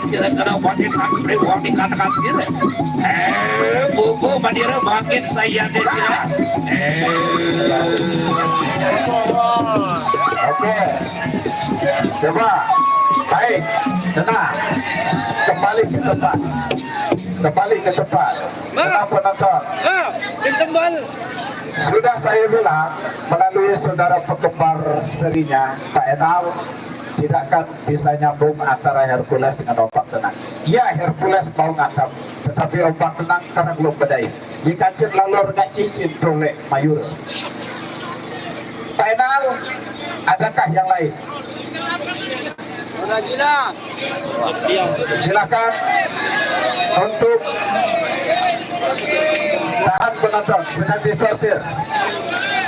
sirah kena makin aktif makin katakan sirah buku Madira makin saya sirah oke coba baik tenang kembali ke tempat tenang penonton sudah saya bilang melalui saudara penggemar serinya Pak Enal tidak akan bisa nyambung antara Hercules dengan ombak tenang. Ya Hercules mau ngantap, tetapi ombak tenang karena belum bedai. Dikancin lalur nggak cincin tolek mayur. Pak Enal, adakah yang lain? Udah gila. Silakan untuk tahan penonton sedang disortir.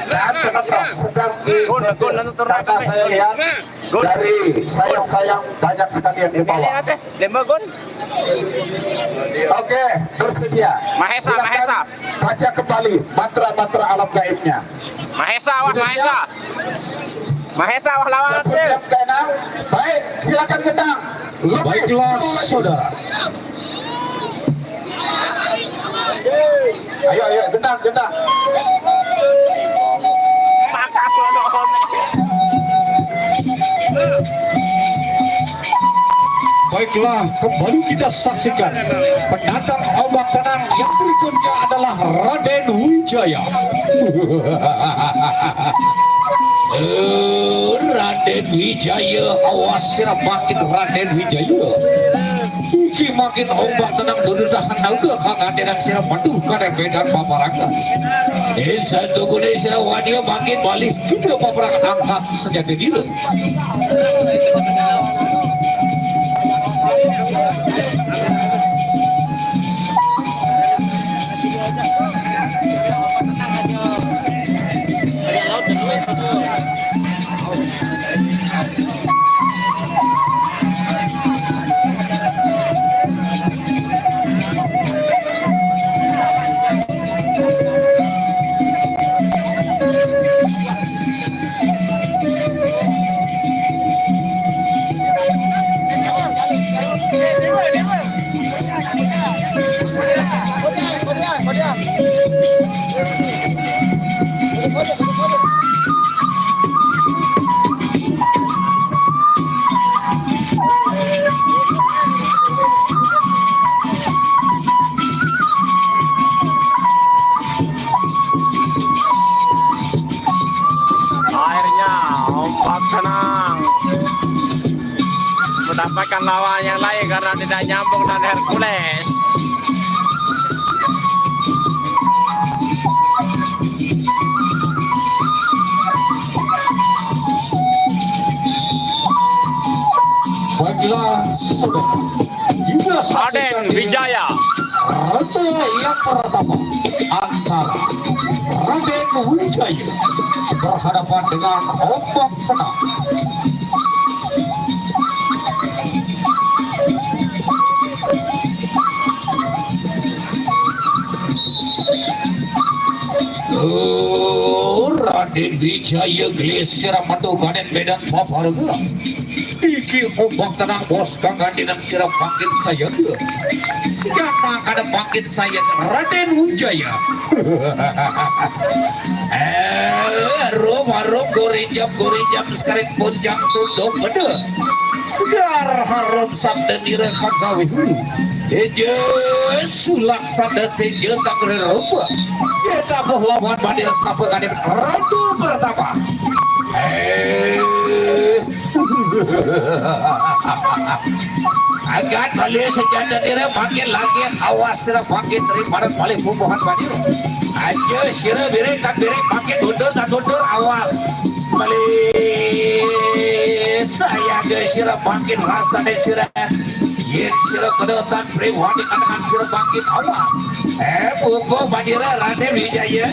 Tahan penonton sedang disortir karena saya lihat dari sayang-sayang banyak sekali yang di bawah. Oke, bersedia. Mahesa, Silakan Mahesa. baca kembali mantra-mantra alam gaibnya. Mahesa wah Mahesa. Mahesa wah lawan Siap tenang. Baik, silakan gendang. Baiklah saudara. Ayo gendang. Baiklah, kembali kita saksikan pendatang ombak tenang yang berikutnya adalah Raden Wijaya. Raden Wijaya, awas sirah makin Raden Wijaya. Iki makin ombak tenang dududahan naga kang dengan sirah madu kada bedan paparangan. Satu kuning sirah wadia makin balik kita paparangan angkat sejati diri. Kompak tenang. Mendapatkan lawan yang lain karena tidak nyambung dan Hercules. Baiklah saudara, kita saksikan Raden Wijaya. ronde yang pertama antara Raden Wijaya berhadapan dengan Ombak Tenang. Raden Wijaya gelisir matu gaden medan paparga. Iki Ombak Tenang bos kanggandinan sirap pangkit saya ke. Siapa kada pangkit saya Raden Wijaya. Harum gorijam sekarang ponjang tunduk beda. Segar harum sabda nira kagawi hulu. Eje sulak sabda teje tak rerupa. Kita pahlawan badil sapa kadin ratu pertama. Agak balik sejadah diri makin lagi awas sirah makin daripada balik pembuhan badil. Aja sirah beri makin mundur dan mundur awas balik saya ke sirah makin rasa dan sirah yin sirah kedotan pribadi katakan sirah makin awas pembuh badil Raden Wijaya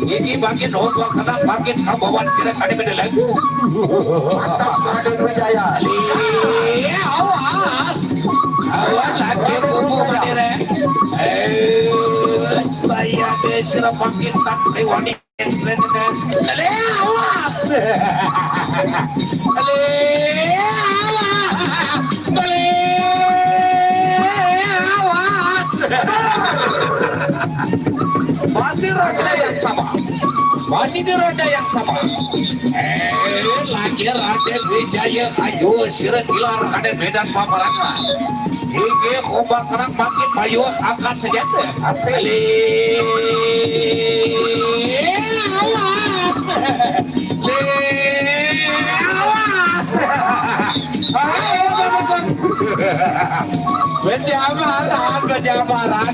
ini makin ombak tenang makin kabawan sirah kade beda lagu mantap Raden Wijaya awas lagi pembuh badil saya desira makin tak rewani ale awas masih roda yang sama masih di roda yang sama lagi Raden Wijaya ayo sirah gilar kaden medan paparanga iki ombak tenang makin bayu angkat senjata apeli awas penjabaran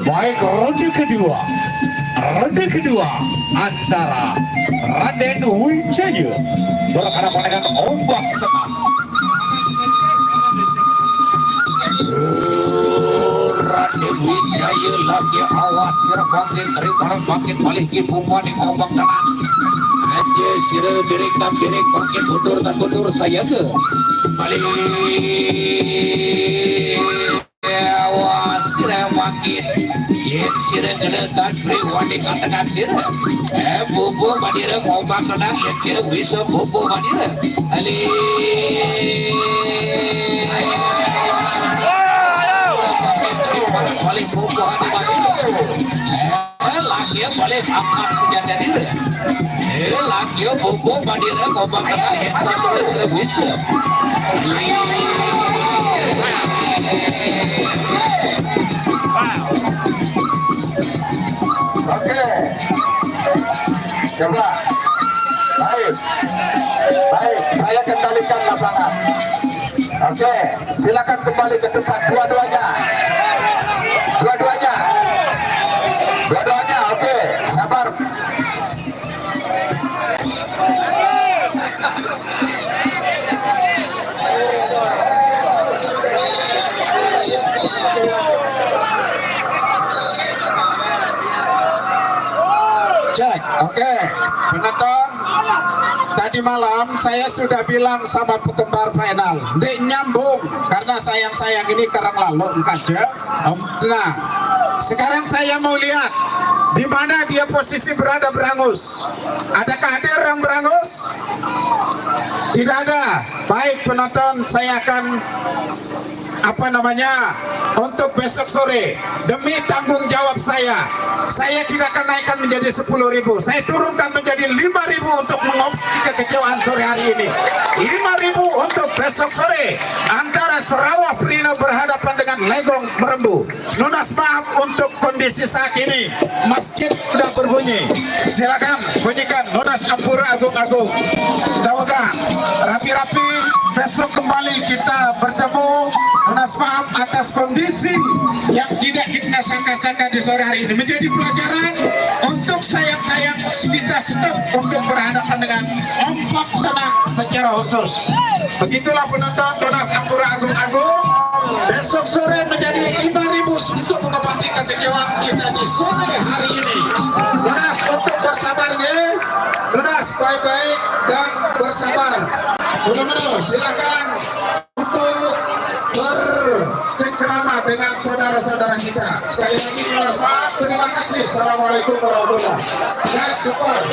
baik ronde kedua antara Raden Wijaya berhadapan dengan Ombak Tenang. Raden Wijaya lagi awas sirah makin balik ke pumpuan di Ombak Tenang. Aja sirah direk makin mundur saya ke balik awas sirah makin sirah kedetan pribadi katakan sirah bubu badira Ombak Tenang yang sirah bisa bubu badira ali balik bubu badira lagi balik amat senjata diri lagi bubu badira Ombak Tenang yang sirah bisa Oke, coba, baik, saya kendalikan lapangan. Oke, silakan kembali ke tempat dua-duanya, oke, sabar. Cek, oke. Penonton, tadi malam saya sudah bilang sama penggemar final, dek nyambung karena sayang-sayang ini karang lalu aja. Nah, sekarang saya mau lihat di mana dia posisi berada berangus. Adakah ada orang berangus? Tidak ada. Baik penonton, saya akan untuk besok sore, demi tanggung jawab saya tidak akan naikkan menjadi 10.000, saya turunkan menjadi 5.000 untuk mengobati kekecewaan sore hari ini. 5.000 untuk besok sore antara Sarawak Prino berhadapan dengan Legong Merembu. Nunas maaf untuk kondisi saat ini, masjid sudah berbunyi. Silakan bunyikan Nunas Ampura Agung-Agung. Semoga rapi-rapi besok kembali kita bertemu. Nunas maaf atas kondisi yang tidak kita sangka-sangka di sore hari ini, menjadi pelajaran untuk sayang-sayang kita stop untuk berhadapan dengan ombak tenang secara khusus. Begitulah penonton Nunas Ampura Agung-Agung. Besok sore menjadi 5.000 untuk mengobati kekecewaan kita di sore hari ini. Nunas untuk bersabarnya, Nunas baik-baik dan bersabar. Benar-benar silakan untuk bercengkerama dengan saudara-saudara kita. Sekali lagi Nunas maaf, terima kasih. Assalamualaikum warahmatullahi wabarakatuh. Dan support.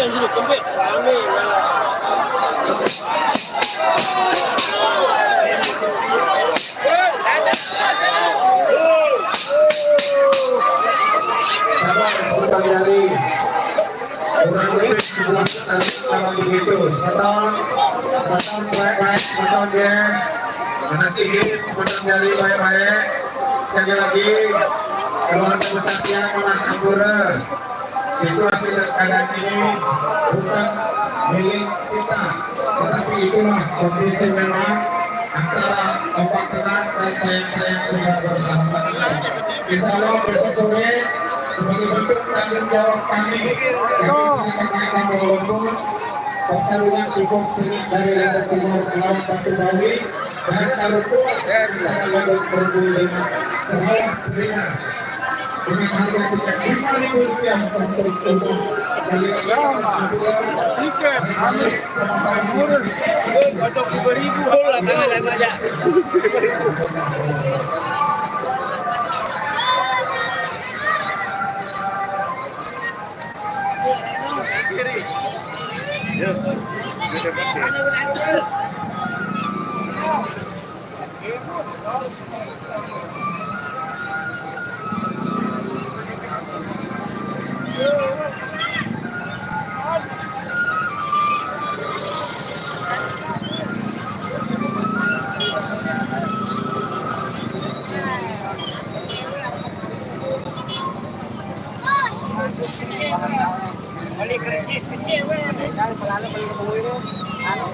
Sabar sebentar dari kurang lebih 11 tahun begitu. Sebentar baik-baik, sebentar ya. Mana sedikit, sebentar dari baik-baik. Sekali lagi keluarga besarnya Nunas Ampura. Situasi keadaan ini bukan milik kita, tetapi itulah kondisi memang antara ombak tenang dan sayang-sayang sudah bersama. Insya Allah besok sore sebagai bentuk tanggung jawab kami akan walaupun pertarungan cukup sengit dari Legong Timur melawan Batu Bawi dan taruh kuat antara Legong Merembu dengan Sarawak Prino dengan harga tiket Rp5.000 untuk umum. Sekali lagi Balik kerjis kecil weh. Kan selalu beli kebui itu. Anu,